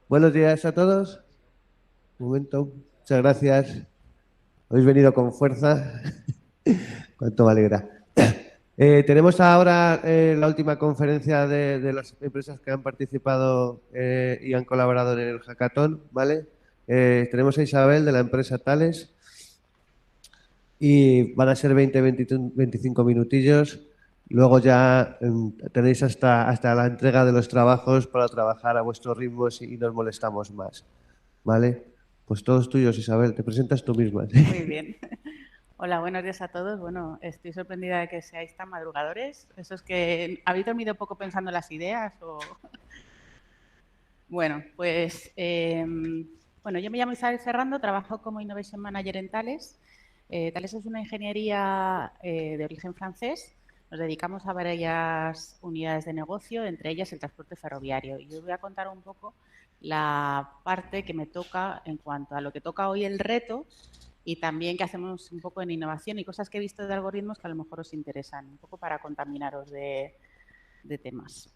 Buenos días a todos. Un momento. Muchas gracias. Habéis venido con fuerza. Cuánto me alegra. Tenemos ahora la última conferencia de las empresas que han participado y han colaborado en el hackathon, ¿vale? Tenemos a Isabel de la empresa Thales y van a ser 25 minutillos. Luego ya tenéis hasta la entrega de los trabajos para trabajar a vuestros ritmos y nos molestamos más. ¿Vale? Pues todos tuyos, Isabel. Te presentas tú misma. Muy bien. Hola, buenos días a todos. Bueno, estoy sorprendida de que seáis tan madrugadores. Eso es que habéis dormido poco pensando en las ideas o... Bueno, pues bueno, yo me llamo Isabel Ferrando, trabajo como Innovation Manager en Thales. Thales es una ingeniería de origen francés. Nos dedicamos a varias unidades de negocio, entre ellas el transporte ferroviario. Y os voy a contar un poco la parte que me toca en cuanto a lo que toca hoy el reto y también que hacemos un poco en innovación y cosas que he visto de algoritmos que a lo mejor os interesan, un poco para contaminaros de temas.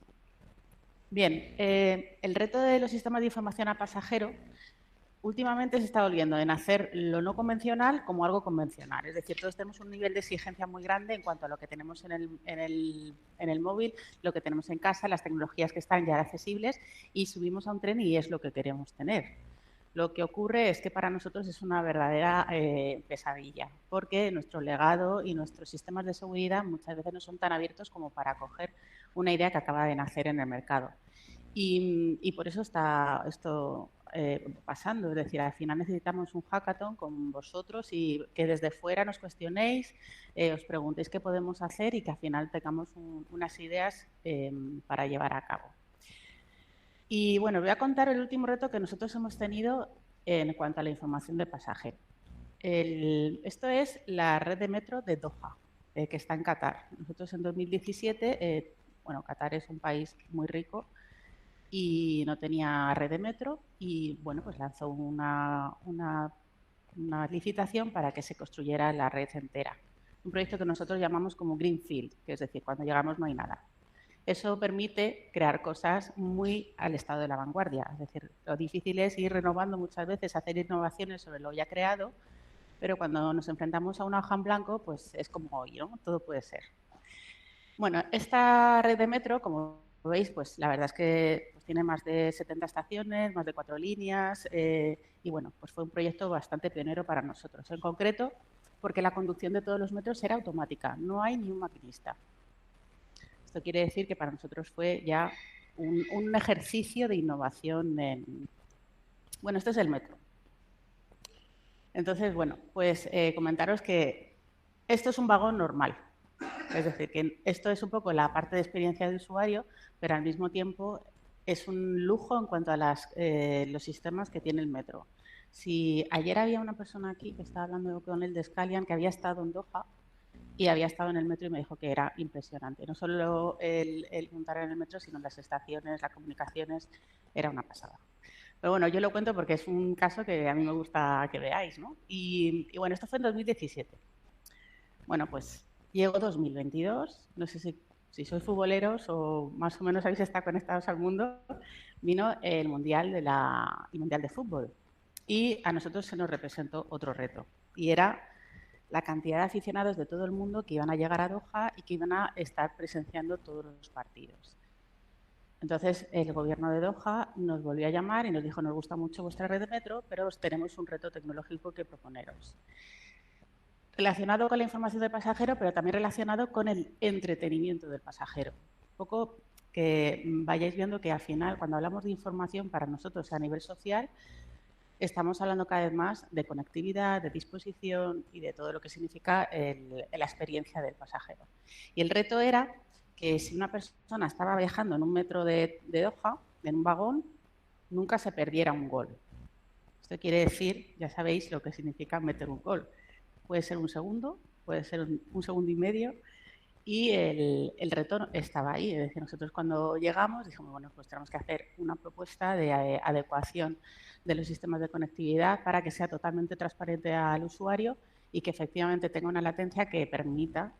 Bien, el reto de los sistemas de información a pasajero últimamente se está volviendo en hacer lo no convencional como algo convencional. Es decir, todos tenemos un nivel de exigencia muy grande en cuanto a lo que tenemos en el móvil, lo que tenemos en casa, las tecnologías que están ya accesibles y subimos a un tren y es lo que queremos tener. Lo que ocurre es que para nosotros es una verdadera pesadilla, porque nuestro legado y nuestros sistemas de seguridad muchas veces no son tan abiertos como para coger una idea que acaba de nacer en el mercado. Y por eso está esto pasando. Es decir, al final necesitamos un hackathon con vosotros y que desde fuera nos cuestionéis, os preguntéis qué podemos hacer y que al final tengamos unas ideas para llevar a cabo. Y bueno, voy a contar el último reto que nosotros hemos tenido en cuanto a la información de pasajero. Esto es la red de metro de Doha, que está en Qatar. Nosotros en 2017, bueno, Qatar es un país muy rico y no tenía red de metro y bueno, pues lanzó una licitación para que se construyera la red entera. Un proyecto que nosotros llamamos como Greenfield, que es decir, cuando llegamos no hay nada. Eso permite crear cosas muy al estado de la vanguardia. Es decir, lo difícil es ir renovando muchas veces, hacer innovaciones sobre lo ya creado, pero cuando nos enfrentamos a una hoja en blanco, pues es como hoy, ¿no? Todo puede ser. Bueno, esta red de metro, como veis, pues la verdad es que pues, tiene más de 70 estaciones, más de 4 líneas, y bueno, pues fue un proyecto bastante pionero para nosotros. En concreto, porque la conducción de todos los metros era automática, no hay ni un maquinista. Esto quiere decir que para nosotros fue ya un ejercicio de innovación en... Bueno, este es el metro. Entonces, bueno, pues comentaros que esto es un vagón normal. Es decir, que esto es un poco la parte de experiencia de usuario, pero al mismo tiempo es un lujo en cuanto a los sistemas que tiene el metro. Si ayer había una persona aquí que estaba hablando con el de Scalian que había estado en Doha y había estado en el metro y me dijo que era impresionante. No solo el montar en el metro, sino las estaciones, las comunicaciones, era una pasada. Pero bueno, yo lo cuento porque es un caso que a mí me gusta que veáis, ¿no? Y bueno, esto fue en 2017. Bueno, pues llegó 2022, no sé si sois futboleros o más o menos habéis estado conectados al mundo, vino el Mundial de Fútbol y a nosotros se nos representó otro reto y era la cantidad de aficionados de todo el mundo que iban a llegar a Doha y que iban a estar presenciando todos los partidos. Entonces, el gobierno de Doha nos volvió a llamar y nos dijo, nos gusta mucho vuestra red de metro, pero os tenemos un reto tecnológico que proponeros. Relacionado con la información del pasajero, pero también relacionado con el entretenimiento del pasajero. Un poco que vayáis viendo que al final, cuando hablamos de información para nosotros a nivel social, estamos hablando cada vez más de conectividad, de disposición y de todo lo que significa la experiencia del pasajero. Y el reto era que si una persona estaba viajando en un metro de Doha, en un vagón, nunca se perdiera un gol. Esto quiere decir, ya sabéis lo que significa meter un gol. Puede ser un segundo, puede ser un segundo y medio, y el reto estaba ahí. Es decir, nosotros cuando llegamos dijimos, bueno, pues tenemos que hacer una propuesta de adecuación de los sistemas de conectividad para que sea totalmente transparente al usuario y que efectivamente tenga una latencia que permita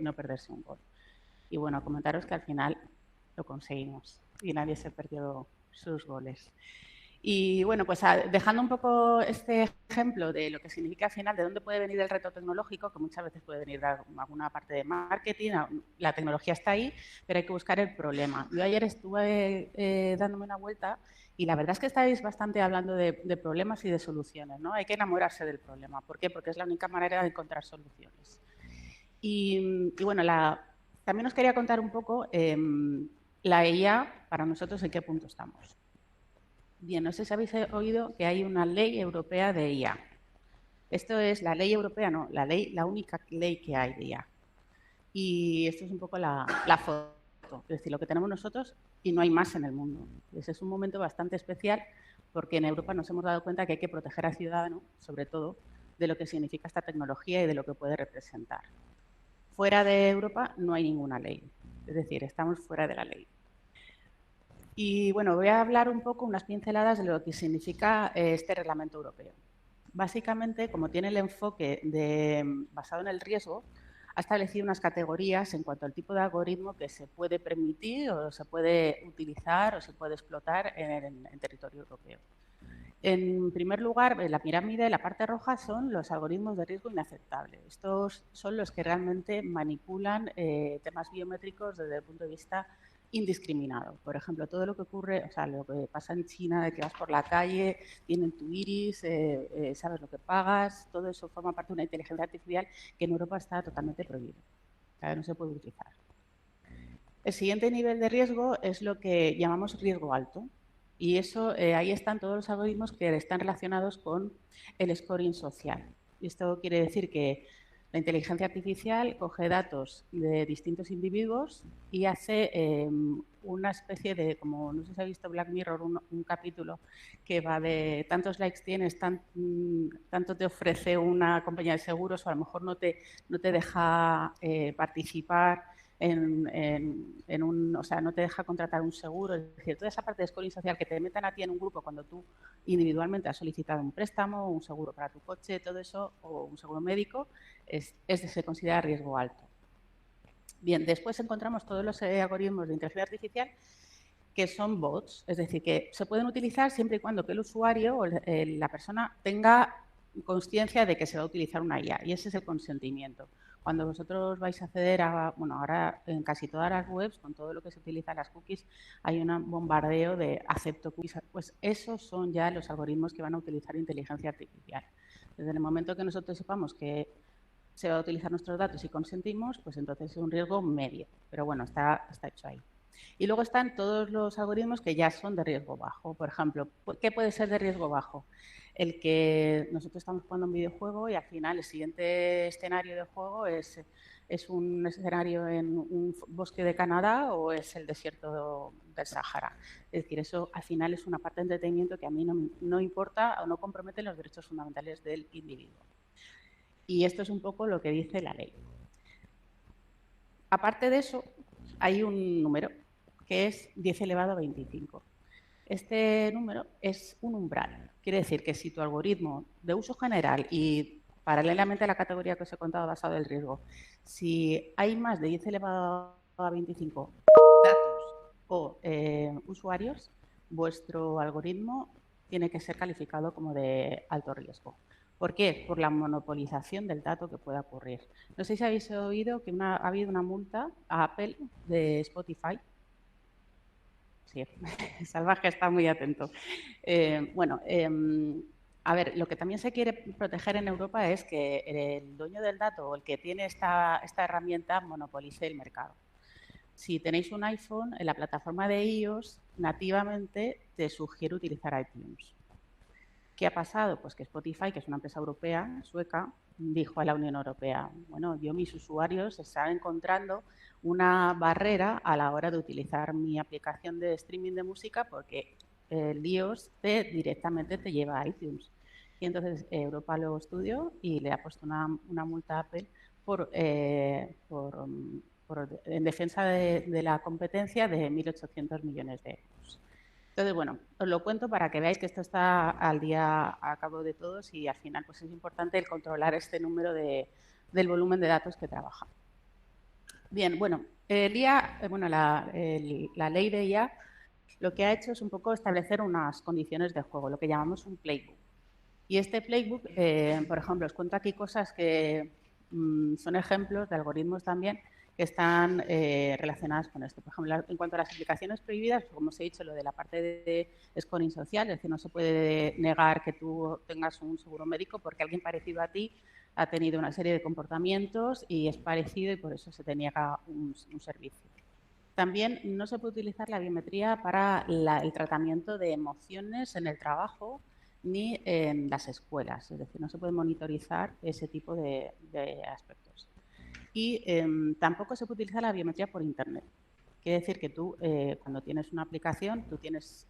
no perderse un gol. Y bueno, comentaros que al final lo conseguimos y nadie se perdió sus goles. Y bueno, pues dejando un poco este ejemplo de lo que significa al final, de dónde puede venir el reto tecnológico, que muchas veces puede venir de alguna parte de marketing, la tecnología está ahí, pero hay que buscar el problema. Yo ayer estuve dándome una vuelta y la verdad es que estáis bastante hablando de problemas y de soluciones, ¿no? Hay que enamorarse del problema. ¿Por qué? Porque es la única manera de encontrar soluciones. Y bueno, también os quería contar un poco la IA, para nosotros, en qué punto estamos. Bien, no sé si habéis oído que hay una ley europea de IA. Esto es la ley europea, no, la única ley que hay de IA. Y esto es un poco la foto, es decir, lo que tenemos nosotros y no hay más en el mundo. Ese es un momento bastante especial porque en Europa nos hemos dado cuenta que hay que proteger al ciudadano, sobre todo, de lo que significa esta tecnología y de lo que puede representar. Fuera de Europa no hay ninguna ley, es decir, estamos fuera de la ley. Y bueno, voy a hablar un poco, unas pinceladas de lo que significa este reglamento europeo. Básicamente, como tiene el enfoque basado en el riesgo, ha establecido unas categorías en cuanto al tipo de algoritmo que se puede permitir o se puede utilizar o se puede explotar en territorio europeo. En primer lugar, la pirámide, la parte roja, son los algoritmos de riesgo inaceptable. Estos son los que realmente manipulan temas biométricos desde el punto de vista indiscriminado. Por ejemplo, todo lo que ocurre, o sea, lo que pasa en China, de que vas por la calle, tienen tu iris, sabes lo que pagas, todo eso forma parte de una inteligencia artificial que en Europa está totalmente prohibido. O sea, no se puede utilizar. El siguiente nivel de riesgo es lo que llamamos riesgo alto. Y eso, ahí están todos los algoritmos que están relacionados con el scoring social. Y esto quiere decir que la inteligencia artificial coge datos de distintos individuos y hace una especie de, como no sé si ha visto Black Mirror, un capítulo que va de tantos likes tienes, tanto te ofrece una compañía de seguros o a lo mejor no te deja participar o sea, no te deja contratar un seguro. Es decir, toda esa parte de scoring social que te metan a ti en un grupo cuando tú individualmente has solicitado un préstamo, un seguro para tu coche, todo eso, o un seguro médico, se considera riesgo alto. Bien, después encontramos todos los algoritmos de inteligencia artificial que son bots, es decir, que se pueden utilizar siempre y cuando que el usuario o la persona tenga consciencia de que se va a utilizar una IA, y ese es el consentimiento. Cuando vosotros vais a acceder bueno, ahora en casi todas las webs, con todo lo que se utiliza las cookies, hay un bombardeo de acepto cookies, pues esos son ya los algoritmos que van a utilizar inteligencia artificial. Desde el momento que nosotros sepamos que se va a utilizar nuestros datos y consentimos, pues entonces es un riesgo medio, pero bueno, está hecho ahí. Y luego están todos los algoritmos que ya son de riesgo bajo. Por ejemplo, ¿qué puede ser de riesgo bajo? El que nosotros estamos jugando un videojuego y al final el siguiente escenario de juego es un escenario en un bosque de Canadá o es el desierto del Sahara. Es decir, eso al final es una parte de entretenimiento que a mí no importa o no compromete los derechos fundamentales del individuo. Y esto es un poco lo que dice la ley. Aparte de eso, hay un número que es 10 elevado a 25. Este número es un umbral. Quiere decir que si tu algoritmo de uso general y paralelamente a la categoría que os he contado basado en el riesgo, si hay más de 10 elevado a 25 datos o usuarios, vuestro algoritmo tiene que ser calificado como de alto riesgo. ¿Por qué? Por la monopolización del dato que pueda ocurrir. No sé si habéis oído que ha habido una multa a Apple de Spotify. Sí, Salvaje está muy atento. Bueno, a ver, lo que también se quiere proteger en Europa es que el dueño del dato o el que tiene esta herramienta monopolice el mercado. Si tenéis un iPhone, en la plataforma de iOS, nativamente te sugiere utilizar iTunes. ¿Qué ha pasado? Pues que Spotify, que es una empresa europea, sueca, dijo a la Unión Europea, bueno, mis usuarios están encontrando una barrera a la hora de utilizar mi aplicación de streaming de música porque el iOS directamente te lleva a iTunes. Y entonces Europa lo estudió y le ha puesto una multa a Apple en defensa de la competencia de 1.800 millones de euros. Entonces, bueno, os lo cuento para que veáis que esto está al día a cabo de todos y al final pues es importante el controlar este número del volumen de datos que trabaja. Bien, bueno, El IA, bueno, la ley de IA lo que ha hecho es un poco establecer unas condiciones de juego, lo que llamamos un playbook. Y este playbook, por ejemplo, os cuento aquí cosas que son ejemplos de algoritmos también que están relacionadas con esto. Por ejemplo, en cuanto a las aplicaciones prohibidas, como os he dicho, lo de la parte de scoring social, es decir, no se puede negar que tú tengas un seguro médico porque alguien parecido a ti ha tenido una serie de comportamientos y es parecido y por eso se te niega un servicio. También no se puede utilizar la biometría para el tratamiento de emociones en el trabajo ni en las escuelas, es decir, no se puede monitorizar ese tipo de aspectos. Y tampoco se puede utilizar la biometría por Internet. Quiere decir que tú, cuando tienes una aplicación, tú tienes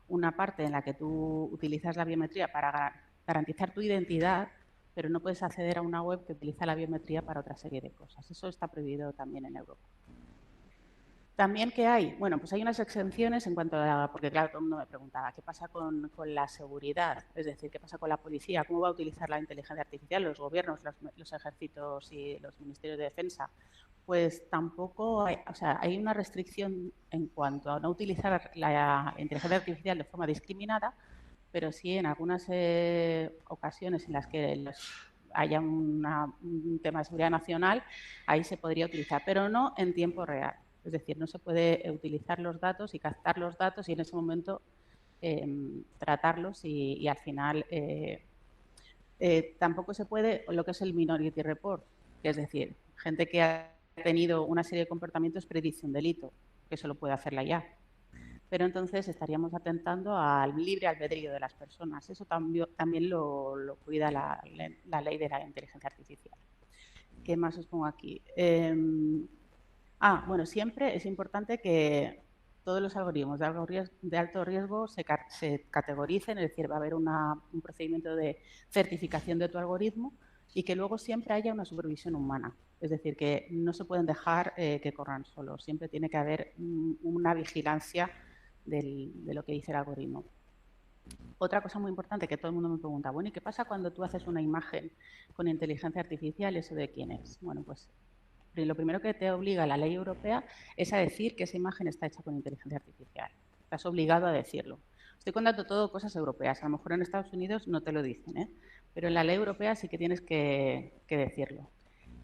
una parte en la que tú utilizas la biometría para garantizar tu identidad, pero no puedes acceder a una web que utiliza la biometría para otra serie de cosas. Eso está prohibido también en Europa. También, ¿qué hay? Bueno, pues hay unas exenciones en cuanto a, porque claro, todo el mundo me preguntaba, ¿qué pasa con la seguridad? Es decir, ¿qué pasa con la policía? ¿Cómo va a utilizar la inteligencia artificial los gobiernos, los ejércitos y los ministerios de defensa? Pues tampoco hay, o sea, hay una restricción en cuanto a no utilizar la inteligencia artificial de forma discriminada, pero sí en algunas ocasiones en las que haya un tema de seguridad nacional, ahí se podría utilizar, pero no en tiempo real. Es decir, no se puede utilizar los datos y captar los datos y en ese momento tratarlos y al final tampoco se puede lo que es el Minority Report, que es decir, gente que ha tenido una serie de comportamientos predice un delito, que eso lo puede hacer la IA. Pero entonces estaríamos atentando al libre albedrío de las personas. Eso también lo cuida la ley de la inteligencia artificial. ¿Qué más os pongo aquí? Bueno, siempre es importante que todos los algoritmos de alto riesgo se categoricen, es decir, va a haber un procedimiento de certificación de tu algoritmo y que luego siempre haya una supervisión humana. Es decir, que no se pueden dejar que corran solos, siempre tiene que haber una vigilancia de lo que dice el algoritmo. Otra cosa muy importante que todo el mundo me pregunta, bueno, ¿y qué pasa cuando tú haces una imagen con inteligencia artificial? ¿Eso de quién es? Bueno, pues lo primero que te obliga la ley europea es a decir que esa imagen está hecha con inteligencia artificial. Estás obligado a decirlo. Estoy contando todo cosas europeas. A lo mejor en Estados Unidos no te lo dicen, ¿eh? Pero en la ley europea sí que tienes que decirlo.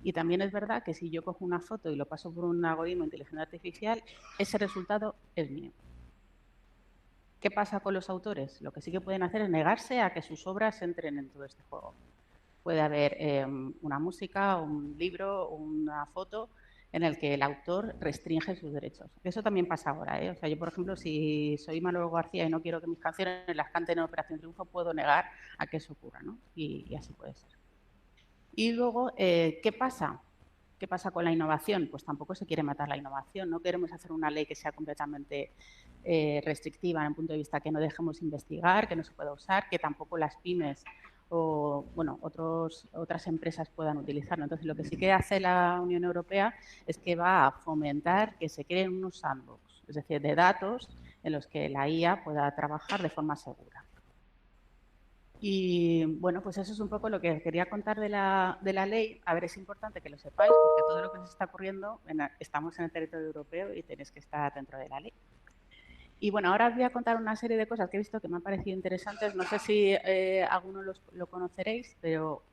Y también es verdad que si yo cojo una foto y lo paso por un algoritmo de inteligencia artificial, ese resultado es mío. ¿Qué pasa con los autores? Lo que sí que pueden hacer es negarse a que sus obras entren en todo este juego. Puede haber una música, un libro, una foto en el que el autor restringe sus derechos. Eso también pasa ahora, ¿eh? O sea, yo, por ejemplo, si soy Manuel García y no quiero que mis canciones las canten en Operación Triunfo, puedo negar a que eso ocurra, ¿no? Y así puede ser. Y luego, ¿qué pasa? ¿Qué pasa con la innovación? Pues tampoco se quiere matar la innovación. No queremos hacer una ley que sea completamente restrictiva en el punto de vista que no dejemos investigar, que no se pueda usar, que tampoco las pymes o bueno, otras empresas puedan utilizarlo. Entonces, lo que sí que hace la Unión Europea es que va a fomentar que se creen unos sandbox, es decir, de datos en los que la IA pueda trabajar de forma segura. Y bueno, pues eso es un poco lo que quería contar de la ley. A ver, es importante que lo sepáis porque todo lo que se está ocurriendo, estamos en el territorio europeo y tenéis que estar dentro de la ley. Y bueno, ahora os voy a contar una serie de cosas que he visto que me han parecido interesantes. No sé si alguno lo conoceréis, pero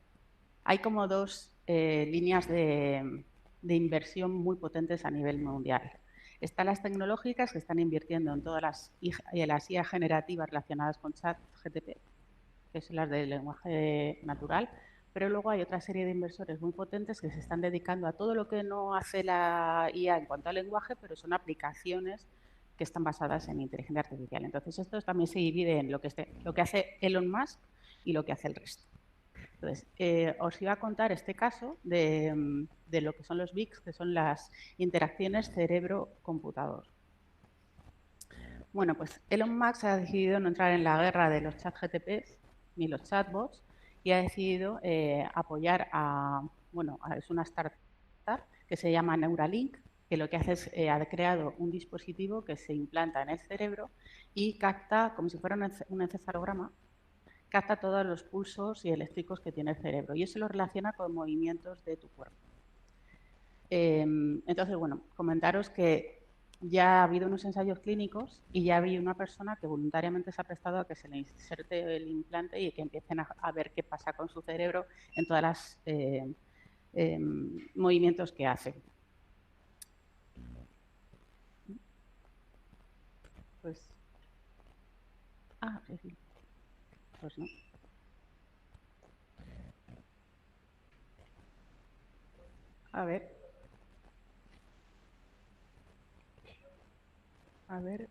hay como dos líneas de inversión muy potentes a nivel mundial. Están las tecnológicas que están invirtiendo en todas las IA generativas relacionadas con ChatGPT, que son las del lenguaje natural, pero luego hay otra serie de inversores muy potentes que se están dedicando a todo lo que no hace la IA en cuanto al lenguaje, pero son aplicaciones que están basadas en inteligencia artificial. Entonces, esto también se divide en lo que hace Elon Musk y lo que hace el resto. Entonces, os iba a contar este caso de lo que son los BICs, que son las interacciones cerebro-computador. Bueno, pues Elon Musk ha decidido no entrar en la guerra de los ChatGPTs ni los chatbots y ha decidido apoyar es una startup que se llama Neuralink, que lo que hace es, ha creado un dispositivo que se implanta en el cerebro y capta, como si fuera un encefalograma, capta todos los pulsos y eléctricos que tiene el cerebro y eso lo relaciona con movimientos de tu cuerpo. Entonces, bueno, comentaros que ya ha habido unos ensayos clínicos y ya había una persona que voluntariamente se ha prestado a que se le inserte el implante y que empiecen a ver qué pasa con su cerebro en todas las movimientos que hace. Pues, sí. Pues no. A ver. A ver.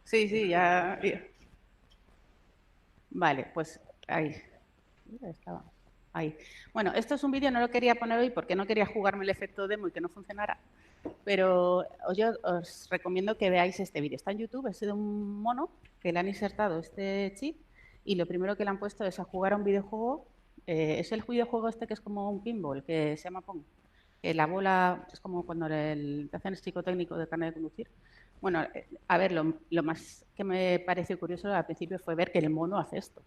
Sí, ya. Vale, pues ahí. Estaba. Ahí. Bueno, esto es un vídeo, no lo quería poner hoy porque no quería jugarme el efecto demo y que no funcionara. Pero yo os recomiendo que veáis este vídeo. Está en YouTube, es de un mono que le han insertado este chip y lo primero que le han puesto es a jugar a un videojuego. Es el videojuego este que es como un pinball, que se llama Pong. La bola es como cuando te hacen el psicotécnico de carnet de conducir. Bueno, a ver, lo más que me pareció curioso al principio fue ver que el mono hace esto.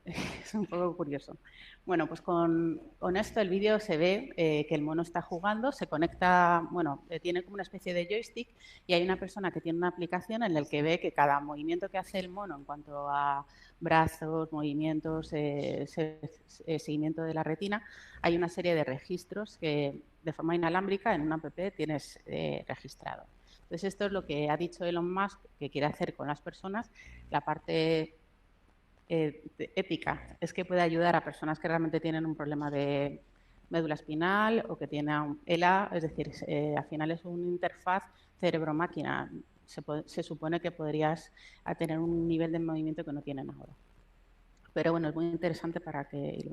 Es un poco curioso. Bueno, pues con esto el vídeo se ve que el mono está jugando, se conecta, bueno, tiene como una especie de joystick y hay una persona que tiene una aplicación en la que ve que cada movimiento que hace el mono en cuanto a brazos, movimientos, seguimiento de la retina, hay una serie de registros que de forma inalámbrica en una app tienes registrado. Entonces esto es lo que ha dicho Elon Musk que quiere hacer con las personas, la parte ética, es que puede ayudar a personas que realmente tienen un problema de médula espinal o que tienen ELA, es decir, al final es una interfaz cerebro-máquina. Se supone que podrías tener un nivel de movimiento que no tienen ahora. Pero bueno, es muy interesante para que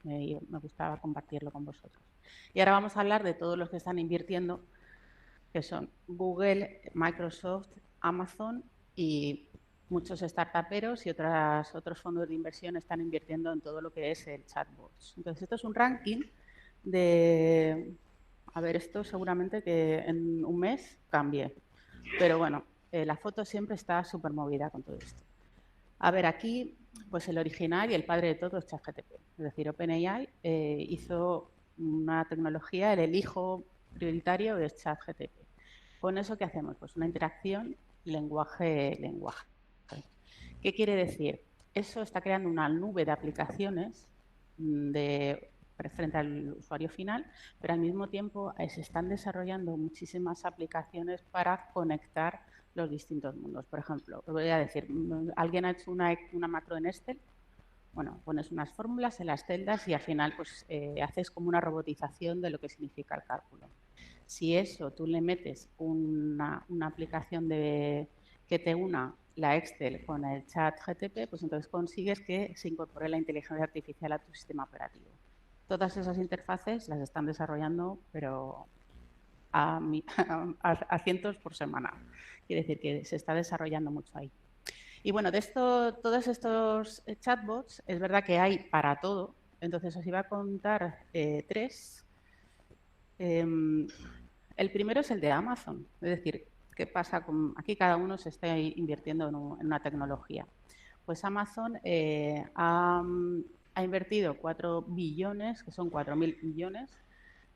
me gustaba compartirlo con vosotros. Y ahora vamos a hablar de todos los que están invirtiendo, que son Google, Microsoft, Amazon y muchos startuperos y otros fondos de inversión están invirtiendo en todo lo que es el chatbots. Entonces, esto es un ranking de... A ver, esto seguramente que en un mes cambie. Pero bueno, la foto siempre está súper movida con todo esto. A ver, aquí, pues el original y el padre de todo es ChatGPT. Es decir, OpenAI hizo una tecnología, el hijo prioritario es ChatGPT. Con eso, ¿qué hacemos? Pues una interacción lenguaje-lenguaje. ¿Qué quiere decir? Eso está creando una nube de aplicaciones frente al usuario final, pero al mismo tiempo se están desarrollando muchísimas aplicaciones para conectar los distintos mundos. Por ejemplo, os voy a decir, ¿alguien ha hecho una macro en Excel? Bueno, pones unas fórmulas en las celdas y al final pues, haces como una robotización de lo que significa el cálculo. Si eso tú le metes una aplicación que te una la Excel con el chat GTP, pues entonces consigues que se incorpore la inteligencia artificial a tu sistema operativo. Todas esas interfaces las están desarrollando, pero a cientos por semana. Quiere decir que se está desarrollando mucho ahí. Y bueno, de todos estos chatbots, es verdad que hay para todo. Entonces os iba a contar tres. El primero es el de Amazon. Es decir, ¿qué pasa con aquí? Cada uno se está invirtiendo en una tecnología. Pues Amazon ha invertido 4 billones, que son 4.000 millones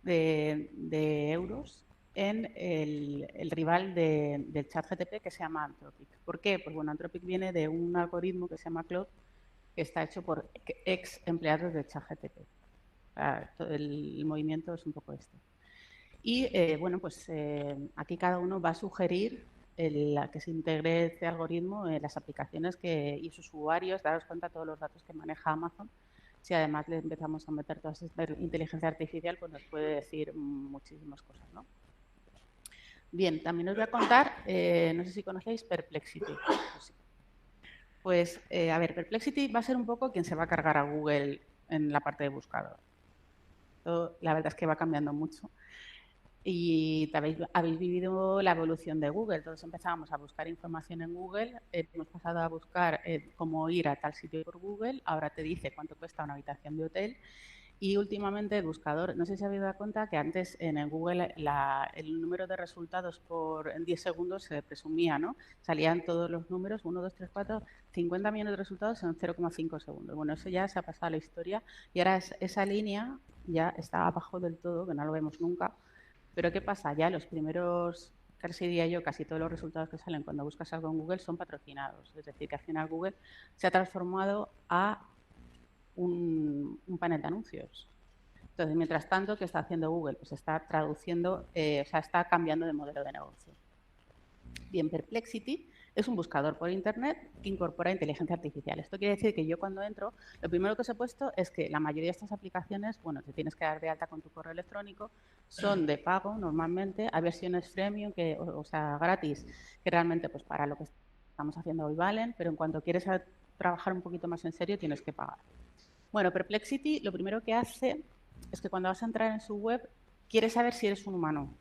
de euros en el rival del chat GTP que se llama Anthropic. ¿Por qué? Pues bueno, Anthropic viene de un algoritmo que se llama Claude, que está hecho por ex empleados de chat GTP. El movimiento es un poco este. Y bueno, pues aquí cada uno va a sugerir que se integre este algoritmo en las aplicaciones y sus usuarios, daros cuenta de todos los datos que maneja Amazon. Si además le empezamos a meter toda esta inteligencia artificial, pues nos puede decir muchísimas cosas, ¿no? Bien, también os voy a contar, no sé si conocéis Perplexity. Pues, a ver, Perplexity va a ser un poco quien se va a cargar a Google en la parte de buscador. La verdad es que va cambiando mucho. Y habéis vivido la evolución de Google. Todos empezábamos a buscar información en Google, hemos pasado a buscar cómo ir a tal sitio por Google, ahora te dice cuánto cuesta una habitación de hotel Y últimamente el buscador, no sé si habéis dado cuenta que antes en el Google el número de resultados en 10 segundos se presumía, ¿no? Salían todos los números, 1, 2, 3, 4, 50 millones de resultados en 0,5 segundos. Bueno, eso ya se ha pasado a la historia y ahora esa línea ya está abajo del todo, que no lo vemos nunca. Pero ¿qué pasa? Ya los primeros, casi diría yo, casi todos los resultados que salen cuando buscas algo en Google son patrocinados. Es decir, que al final Google se ha transformado a un panel de anuncios. Entonces, mientras tanto, ¿qué está haciendo Google? Pues está traduciendo, o sea, está cambiando de modelo de negocio. Bien, Perplexity es un buscador por Internet que incorpora inteligencia artificial. Esto quiere decir que yo cuando entro, lo primero que os he puesto es que la mayoría de estas aplicaciones, bueno, te tienes que dar de alta con tu correo electrónico, son de pago normalmente, hay versiones freemium, o sea, gratis, que realmente pues para lo que estamos haciendo hoy valen, pero en cuanto quieres trabajar un poquito más en serio tienes que pagar. Bueno, Perplexity lo primero que hace es que cuando vas a entrar en su web, quiere saber si eres un humano.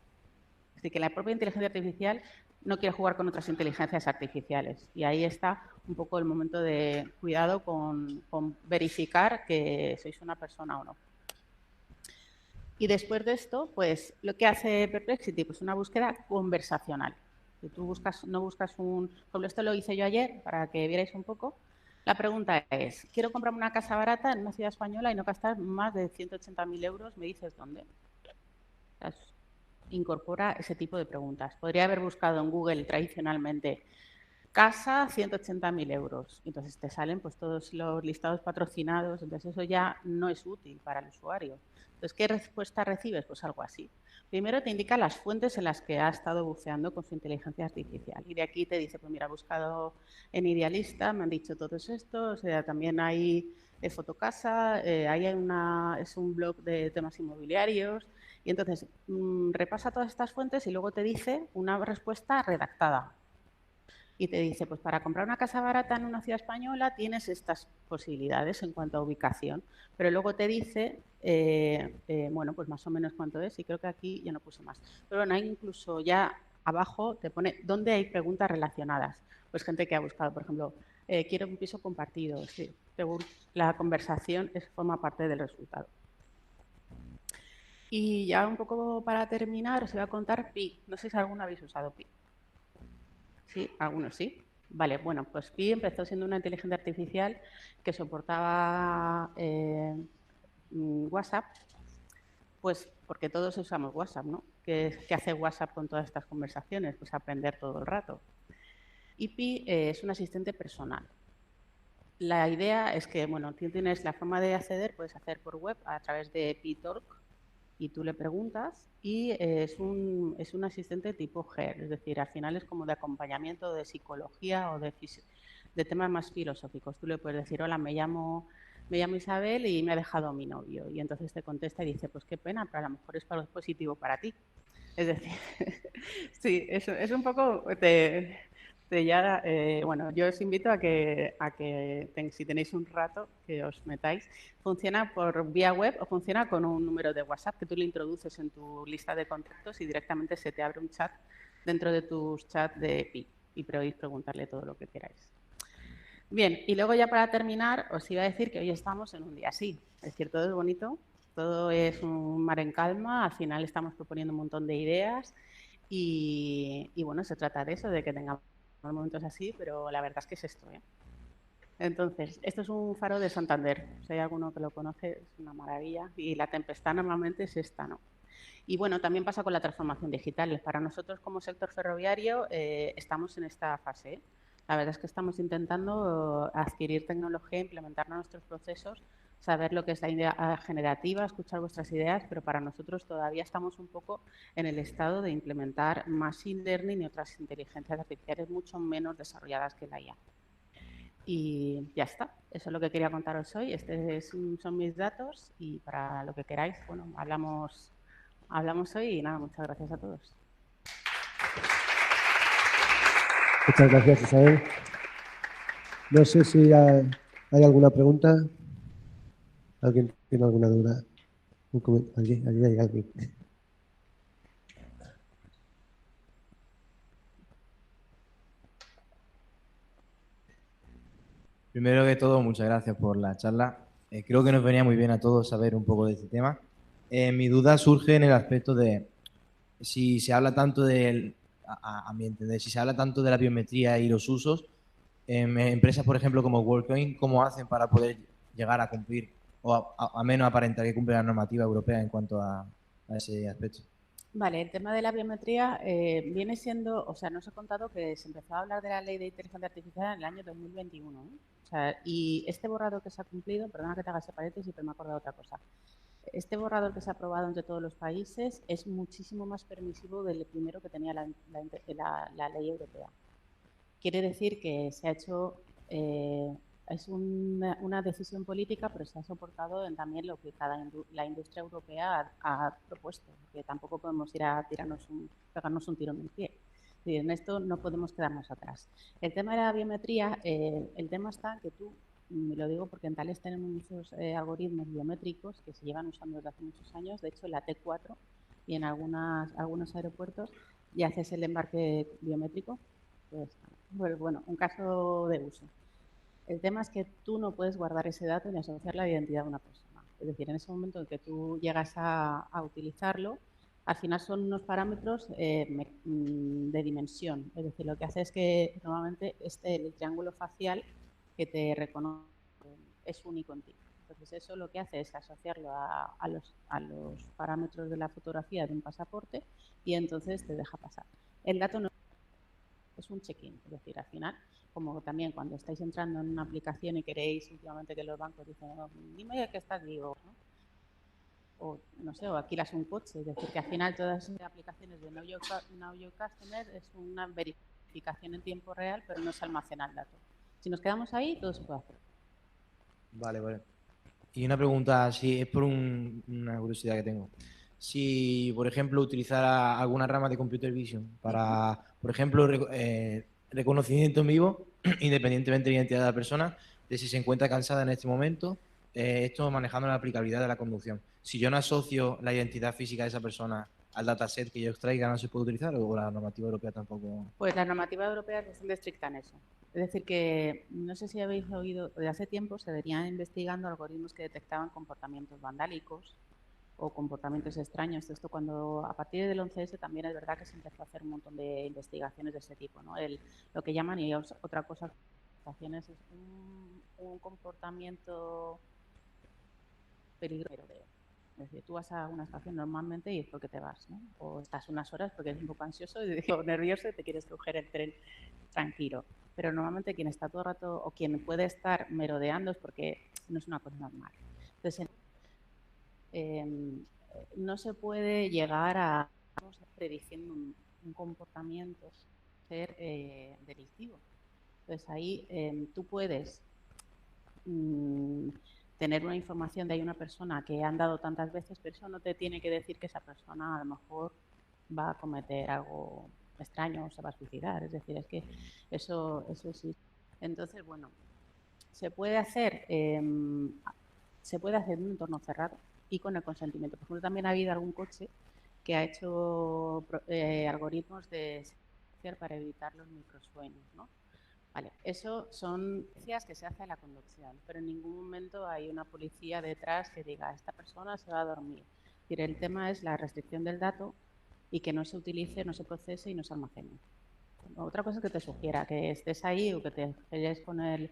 Es decir, que la propia inteligencia artificial no quiere jugar con otras inteligencias artificiales. Y ahí está un poco el momento de cuidado con verificar que sois una persona o no. Y después de esto, pues lo que hace Perplexity, pues una búsqueda conversacional. Si tú no buscas por ejemplo, esto lo hice yo ayer para que vierais un poco. La pregunta es, quiero comprarme una casa barata en una ciudad española y no gastar más de 180.000 euros, ¿me dices dónde? Incorpora ese tipo de preguntas. Podría haber buscado en Google tradicionalmente casa, 180.000 euros. Entonces te salen pues todos los listados patrocinados, entonces eso ya no es útil para el usuario. Entonces, ¿qué respuesta recibes? Pues algo así. Primero te indica las fuentes en las que ha estado buceando con su inteligencia artificial. Y de aquí te dice, pues mira, he buscado en Idealista, me han dicho todo esto, o sea, también hay Fotocasa, es un blog de temas inmobiliarios. Y entonces repasa todas estas fuentes y luego te dice una respuesta redactada y te dice, pues para comprar una casa barata en una ciudad española tienes estas posibilidades en cuanto a ubicación, pero luego te dice, bueno, pues más o menos cuánto es, y creo que aquí ya no puse más. Pero bueno, hay incluso ya abajo te pone dónde hay preguntas relacionadas. Pues gente que ha buscado, por ejemplo, quiero un piso compartido. Sí, la conversación forma parte del resultado. Y ya un poco para terminar, os voy a contar Pi. No sé si alguno habéis usado Pi. Sí, algunos sí. Vale, bueno, pues Pi empezó siendo una inteligencia artificial que soportaba WhatsApp, pues porque todos usamos WhatsApp, ¿no? ¿Qué hace WhatsApp con todas estas conversaciones? Pues aprender todo el rato. Y Pi es un asistente personal. La idea es que, bueno, tú tienes la forma de acceder, puedes hacer por web a través de PiTalk, y tú le preguntas y es un asistente tipo GER, es decir, al final es como de acompañamiento de psicología o de temas más filosóficos. Tú le puedes decir, hola, me llamo Isabel y me ha dejado mi novio. Y entonces te contesta y dice, pues qué pena, pero a lo mejor es positivo para ti. Es decir, sí, es un poco bueno, yo os invito a que si tenéis un rato, que os metáis. Funciona por vía web o funciona con un número de WhatsApp que tú le introduces en tu lista de contactos y directamente se te abre un chat dentro de tus chats de Pi y podéis preguntarle todo lo que queráis. Bien, y luego ya para terminar os iba a decir que hoy estamos en un día así. Es decir, todo es bonito, todo es un mar en calma, al final estamos proponiendo un montón de ideas y bueno, se trata de eso, de que tengamos momentos así, pero la verdad es que es esto, ¿eh? Entonces, esto es un faro de Santander. Si hay alguno que lo conoce, es una maravilla. Y la tempestad normalmente es esta, ¿no? Y bueno, también pasa con la transformación digital. Para nosotros como sector ferroviario estamos en esta fase, ¿eh? La verdad es que estamos intentando adquirir tecnología, implementarla en nuestros procesos, saber lo que es la idea generativa, escuchar vuestras ideas, pero para nosotros todavía estamos un poco en el estado de implementar machine learning y otras inteligencias artificiales mucho menos desarrolladas que la IA. Y ya está, eso es lo que quería contaros hoy. Son mis datos y para lo que queráis, bueno, hablamos hoy y nada, muchas gracias a todos. Muchas gracias, Isabel. No sé si hay alguna pregunta. ¿Alguien tiene alguna duda? Aquí hay alguien. Primero que todo, muchas gracias por la charla. Creo que nos venía muy bien a todos saber un poco de este tema. Mi duda surge en el aspecto de si se habla tanto a mi entender, si se habla tanto de la biometría y los usos, empresas, por ejemplo, como WorldCoin, ¿cómo hacen para poder llegar a cumplir o a menos aparentar que cumple la normativa europea en cuanto a ese aspecto? Vale, el tema de la biometría viene siendo, o sea, nos he contado que se empezó a hablar de la ley de inteligencia artificial en el año 2021, ¿eh? O sea, y este borrador que se ha cumplido, perdona que te haga ese paréntesis, pero me he acordado de otra cosa. Este borrador que se ha aprobado entre todos los países es muchísimo más permisivo del primero que tenía la ley europea. Quiere decir que se ha hecho, es una decisión política, pero se ha soportado en también lo que la industria europea ha propuesto, que tampoco podemos ir a pegarnos un tiro en el pie. Y en esto no podemos quedarnos atrás. El tema de la biometría, el tema está que tú, lo digo porque en Thales tenemos muchos algoritmos biométricos que se llevan usando desde hace muchos años, de hecho en la T4 y en algunos aeropuertos ya haces el embarque biométrico, pues bueno, un caso de uso. El tema es que tú no puedes guardar ese dato ni asociar la identidad de una persona. Es decir, en ese momento en que tú llegas a utilizarlo, al final son unos parámetros de dimensión. Es decir, lo que hace es que normalmente el triángulo facial que te reconoce es único en ti. Entonces, eso lo que hace es asociarlo a los parámetros de la fotografía de un pasaporte y entonces te deja pasar. El dato no es un check-in, es decir, al final, como también cuando estáis entrando en una aplicación y queréis últimamente que los bancos dicen, oh, dime que estás vivo, ¿no? O no sé, o alquilas un coche, es decir, que al final todas esas aplicaciones de Know Your Customer es una verificación en tiempo real, pero no se almacena el dato. Si nos quedamos ahí, todo se puede hacer. Vale, vale. Y una pregunta, si es por una curiosidad que tengo. Si, por ejemplo, utilizara alguna rama de computer vision para, por ejemplo, reconocimiento en vivo, independientemente de la identidad de la persona, de si se encuentra cansada en este momento, esto manejando la aplicabilidad de la conducción. Si yo no asocio la identidad física de esa persona al dataset que yo extraiga, ¿no se puede utilizar o la normativa europea tampoco? Pues la normativa europea es bastante estricta en eso. Es decir, que no sé si habéis oído, de hace tiempo se venían investigando algoritmos que detectaban comportamientos vandálicos o comportamientos extraños. Esto cuando a partir del 11S también es verdad que se empezó a hacer un montón de investigaciones de ese tipo, ¿no? Lo que llaman, y otra cosa, es un comportamiento peligroso. Es decir, tú vas a una estación normalmente y es porque te vas, ¿no? O estás unas horas porque eres un poco ansioso o nervioso y te quieres coger el tren tranquilo. Pero normalmente quien está todo el rato o quien puede estar merodeando es porque no es una cosa normal. Entonces, no se puede llegar a prediciendo un comportamiento ser delictivo. Entonces ahí tú puedes tener una información de hay una persona que ha andado tantas veces, pero eso no te tiene que decir que esa persona a lo mejor va a cometer algo extraño o se va a suicidar. Es decir, es que eso existe. Entonces, bueno, se puede hacer en un entorno cerrado y con el consentimiento. Por ejemplo, también ha habido algún coche que ha hecho algoritmos de para evitar los microsueños, ¿no? Vale, eso son policías que se hace a la conducción, pero en ningún momento hay una policía detrás que diga, esta persona se va a dormir. Es decir, el tema es la restricción del dato y que no se utilice, no se procese y no se almacene. Otra cosa es que te sugiera que estés ahí o que te pelees con el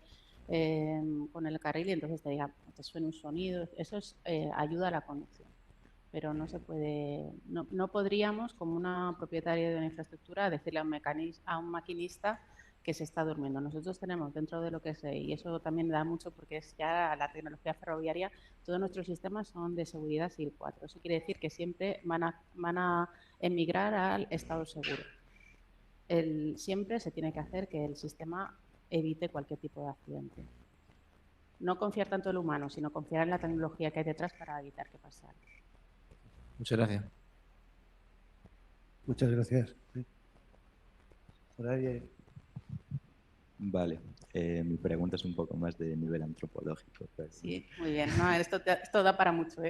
carril y entonces te diga, te suene un sonido. Eso es ayuda a la conducción. Pero no se puede, no podríamos, como una propietaria de una infraestructura, decirle a un maquinista que se está durmiendo. Nosotros tenemos dentro de lo que es, y eso también da mucho porque es ya la tecnología ferroviaria, todos nuestros sistemas son de seguridad SIL 4. Eso quiere decir que siempre van a emigrar al estado seguro. Siempre se tiene que hacer que el sistema evite cualquier tipo de accidente. No confiar tanto en el humano, sino confiar en la tecnología que hay detrás para evitar que pase algo. Muchas gracias. Muchas gracias. Horario. Vale, mi pregunta es un poco más de nivel antropológico. Pero... Sí, muy bien. No, esto da para mucho.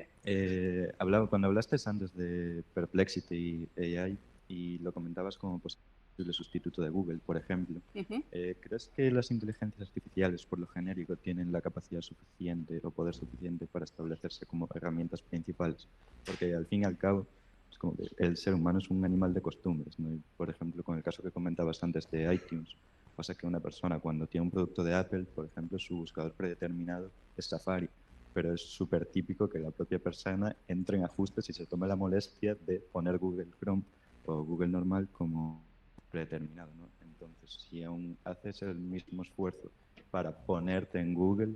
Cuando hablaste antes de Perplexity AI, y lo comentabas como posible sustituto de Google, por ejemplo. Ujú. ¿Crees que las inteligencias artificiales, por lo genérico, tienen la capacidad suficiente o poder suficiente para establecerse como herramientas principales? Porque al fin y al cabo, es como que el ser humano es un animal de costumbres, ¿no? Y, por ejemplo, con el caso que comentabas antes de iTunes, pasa que una persona cuando tiene un producto de Apple, por ejemplo, su buscador predeterminado es Safari, pero es súper típico que la propia persona entre en ajustes y se tome la molestia de poner Google Chrome o Google normal como predeterminado, ¿no? Entonces, si aún haces el mismo esfuerzo para ponerte en Google,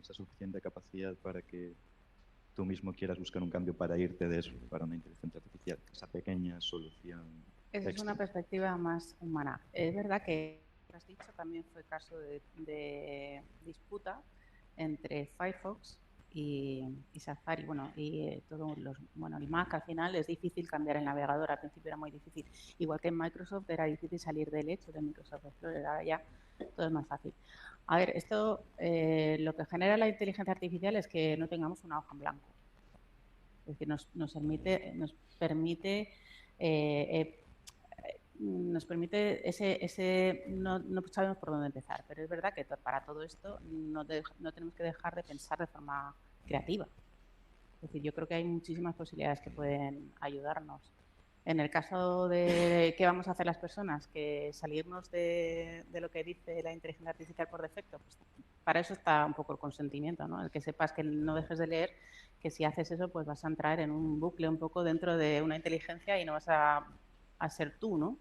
esa suficiente capacidad para que tú mismo quieras buscar un cambio para irte de eso, para una inteligencia artificial, esa pequeña solución Esa es una extra. perspectiva más humana. Es verdad que, como has dicho, también fue caso de disputa entre Firefox y Safari. Bueno, y todos los, bueno, el Mac al final es difícil cambiar el navegador. Al principio era muy difícil. Igual que en Microsoft era difícil salir del hecho de Microsoft Explorer. Ahora ya todo es más fácil. A ver, esto lo que genera la inteligencia artificial es que no tengamos una hoja en blanco. Es decir, nos permite no sabemos por dónde empezar, pero es verdad que para todo esto no tenemos que dejar de pensar de forma creativa. Es decir, yo creo que hay muchísimas posibilidades que pueden ayudarnos. En el caso de qué vamos a hacer las personas, que salirnos de lo que dice la inteligencia artificial por defecto, pues para eso está un poco el consentimiento, ¿no? El que sepas que no dejes de leer, que si haces eso, pues vas a entrar en un bucle un poco dentro de una inteligencia y no vas a ser tú, ¿no?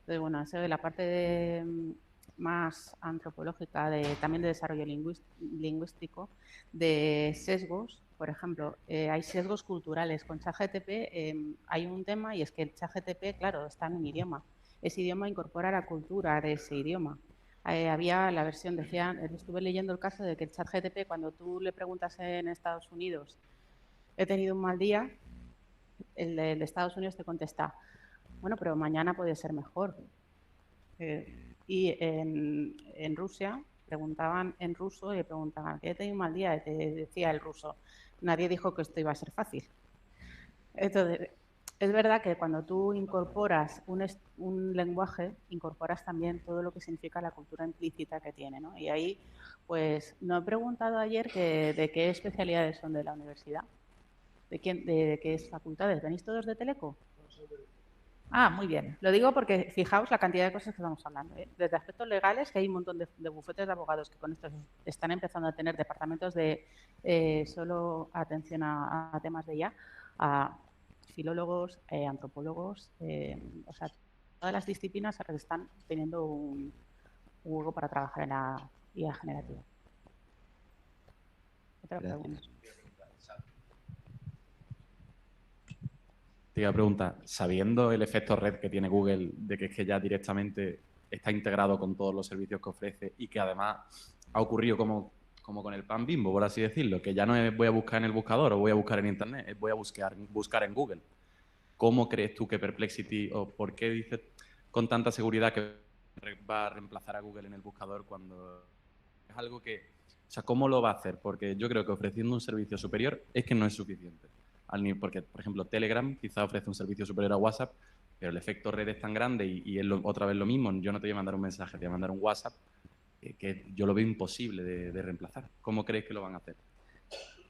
Entonces, bueno, eso de la parte más antropológica, también de desarrollo lingüístico, de sesgos, por ejemplo, hay sesgos culturales. Con ChatGPT hay un tema y es que el ChatGPT, claro, está en un idioma. Ese idioma incorpora la cultura de ese idioma. Había la versión, estuve leyendo el caso de que el ChatGPT, cuando tú le preguntas en Estados Unidos, he tenido un mal día, el de Estados Unidos te contesta, bueno, pero mañana puede ser mejor. Y en Rusia preguntaban en ruso y le preguntaban, ¿qué he tenido un mal día? Y te decía el ruso, nadie dijo que esto iba a ser fácil. Entonces, es verdad que cuando tú incorporas un lenguaje, incorporas también todo lo que significa la cultura implícita que tiene, ¿no? Y ahí, pues, no he preguntado ayer de qué especialidades son de la universidad, de qué facultades. ¿Venís todos de Teleco? Ah, muy bien. Lo digo porque fijaos la cantidad de cosas que estamos hablando. Desde aspectos legales, que hay un montón de bufetes de abogados que con esto están empezando a tener departamentos de solo atención a temas de IA, a filólogos, antropólogos, o sea, todas las disciplinas ahora están teniendo un hueco para trabajar en la IA generativa. Otra pregunta. Te iba a preguntar, sabiendo el efecto red que tiene Google, de que es que ya directamente está integrado con todos los servicios que ofrece y que además ha ocurrido como con el pan Bimbo, por así decirlo, que ya no es voy a buscar en el buscador o voy a buscar en Internet, es voy a buscar en Google. ¿Cómo crees tú que Perplexity, o por qué dices con tanta seguridad que va a reemplazar a Google en el buscador cuando es algo que... O sea, ¿cómo lo va a hacer? Porque yo creo que ofreciendo un servicio superior es que no es suficiente. Porque, por ejemplo, Telegram quizá ofrece un servicio superior a WhatsApp, pero el efecto red es tan grande y es otra vez lo mismo. Yo no te voy a mandar un mensaje, te voy a mandar un WhatsApp, que yo lo veo imposible de reemplazar. ¿Cómo crees que lo van a hacer?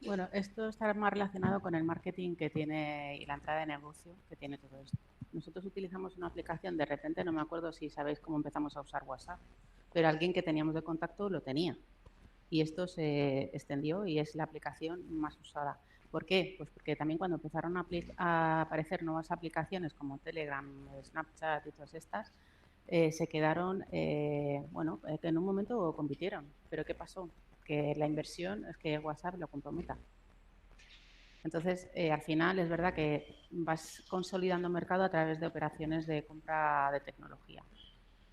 Bueno, esto está más relacionado con el marketing que tiene y la entrada de negocio que tiene todo esto. Nosotros utilizamos una aplicación, de repente no me acuerdo si sabéis cómo empezamos a usar WhatsApp, pero alguien que teníamos de contacto lo tenía. Y esto se extendió y es la aplicación más usada. ¿Por qué? Pues porque también cuando empezaron a aparecer nuevas aplicaciones como Telegram, Snapchat y todas estas, se quedaron, que en un momento compitieron. ¿Pero qué pasó? Que la inversión es que WhatsApp lo compró Meta. Entonces, al final es verdad que vas consolidando mercado a través de operaciones de compra de tecnología.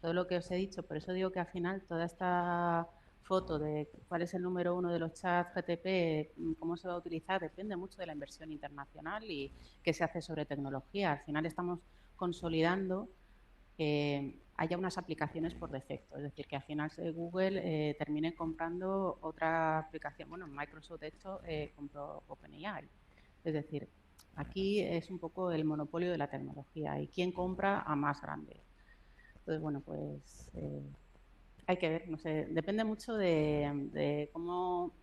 Todo lo que os he dicho, por eso digo que al final toda esta foto de cuál es el número uno de los chats GTP, cómo se va a utilizar, depende mucho de la inversión internacional y qué se hace sobre tecnología. Al final estamos consolidando que haya unas aplicaciones por defecto, es decir, que al final Google termine comprando otra aplicación. Bueno, Microsoft, de hecho, compró OpenAI. Es decir, Aquí es un poco el monopolio de la tecnología y quién compra a más grande. Entonces, bueno, pues hay que ver, no sé, depende mucho de cómo,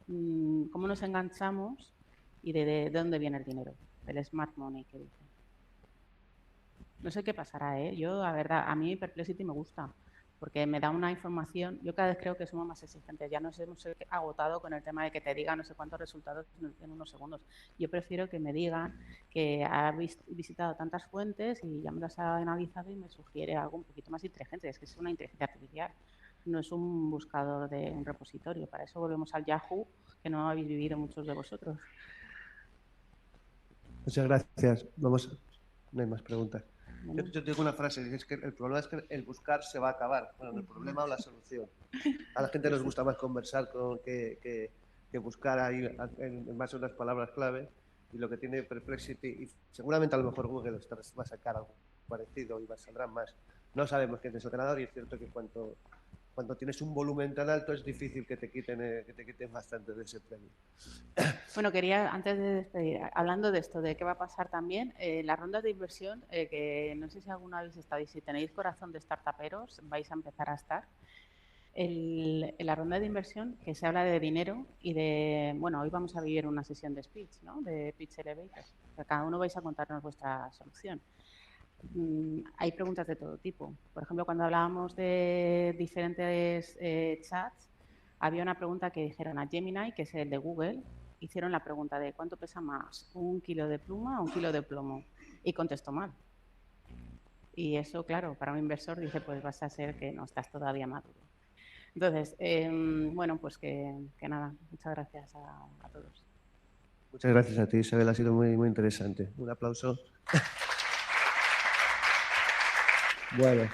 cómo nos enganchamos y de dónde viene el dinero, del smart money que dice. No sé qué pasará, ¿eh? Yo, la verdad, a mí Perplexity me gusta, porque me da una información. Yo cada vez creo que somos más exigentes. Ya nos hemos agotado con el tema de que te diga no sé cuántos resultados en unos segundos. Yo prefiero que me digan que ha visitado tantas fuentes y ya me las ha analizado y me sugiere algo un poquito más inteligente. Es que es una inteligencia artificial, no es un buscador de un repositorio. Para eso volvemos al Yahoo, que no habéis vivido muchos de vosotros. Muchas gracias. Vamos, no hay más preguntas. Bueno. Yo tengo una frase, es que el problema es que el buscar se va a acabar. Bueno, el problema o la solución. A la gente nos gusta más conversar que buscar ahí en base a unas palabras clave. Y lo que tiene Perplexity, y seguramente a lo mejor Google va a sacar algo parecido y saldrán más. No sabemos qué es ese ordenador y es cierto que cuando tienes un volumen tan alto es difícil que te quiten bastante de ese premio. Bueno, quería, antes de despedir, hablando de esto, de qué va a pasar también, las rondas de inversión, que no sé si alguna habéis estado y si tenéis corazón de startuperos, vais a empezar a estar. En la ronda de inversión, que se habla de dinero y de, bueno, hoy vamos a vivir una sesión de speech, ¿no? De Pitch Elevator. Cada uno vais a contarnos vuestra solución. Hay preguntas de todo tipo. Por ejemplo, cuando hablábamos de diferentes chats, había una pregunta que dijeron a Gemini, que es el de Google, hicieron la pregunta de ¿cuánto pesa más, un kilo de pluma o un kilo de plomo? Y contestó mal. Y eso, claro, para un inversor dice, pues vas a ser que no estás todavía maduro. Entonces, bueno, pues que nada, muchas gracias a todos. Muchas gracias a ti, Isabel, ha sido muy, muy interesante. Un aplauso. Bueno,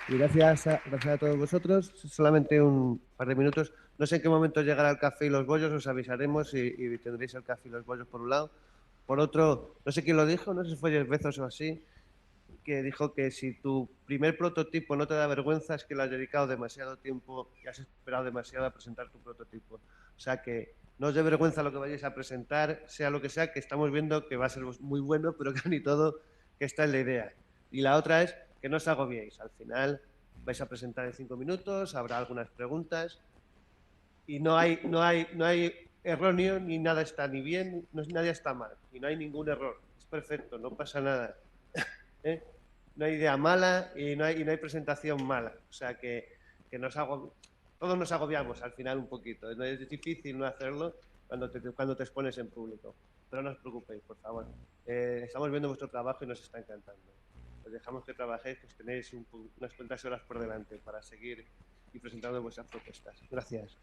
y gracias a todos vosotros. Solamente un par de minutos. No sé en qué momento llegará el café y los bollos, os avisaremos y tendréis el café y los bollos por un lado. Por otro, no sé quién lo dijo, no sé si fue Jeff Bezos o así, que dijo que si tu primer prototipo no te da vergüenza es que le has dedicado demasiado tiempo y has esperado demasiado a presentar tu prototipo. O sea que no os dé vergüenza lo que vayáis a presentar, sea lo que sea, que estamos viendo que va a ser muy bueno, pero que ni todo, que esta es la idea. Y la otra es que no os agobiéis. Al final vais a presentar en 5 minutos, habrá algunas preguntas y no hay erróneo ni nada está ni bien, nadie está mal y no hay ningún error. Es perfecto, no pasa nada. ¿Eh? No hay idea mala y no hay presentación mala. O sea que todos nos agobiamos al final un poquito. Es difícil no hacerlo cuando te expones en público. Pero no os preocupéis, por favor. Estamos viendo vuestro trabajo y nos está encantando. Os dejamos que trabajéis, pues tenéis unas cuantas horas por delante para seguir y presentando vuestras propuestas. Gracias.